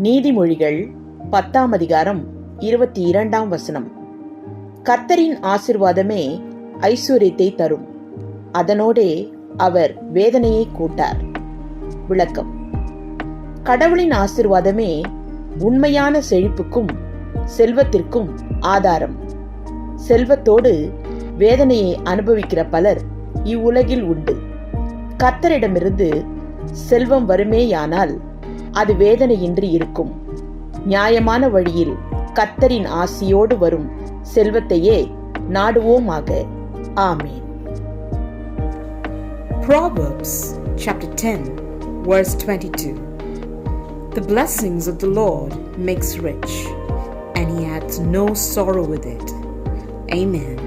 நீதிமொழிகள் 10:22 கர்த்தரின் ஆசீர்வாதமே ஐசுவரியத்தை தரும், அதனோடே அவர் வேதனையை கூட்டார். விளக்கம்: கடவுளின் ஆசீர்வாதமே உண்மையான செழிப்புக்கும் செல்வத்திற்கும் ஆதாரம். செல்வத்தோடு வேதனையை அனுபவிக்கிற பலர் இவ்வுலகில் உண்டு. கர்த்தரிடமிருந்து செல்வம் வருமேயானால் அது வேதனையின்றி இருக்கும். நியாயமான வழியில் கர்த்தரின் ஆசியோடு வரும் செல்வத்தையே நாடுவோமாக. ஆமென். Proverbs chapter 10 verse 22. The blessings of the Lord makes rich, and he adds no sorrow with it. Amen.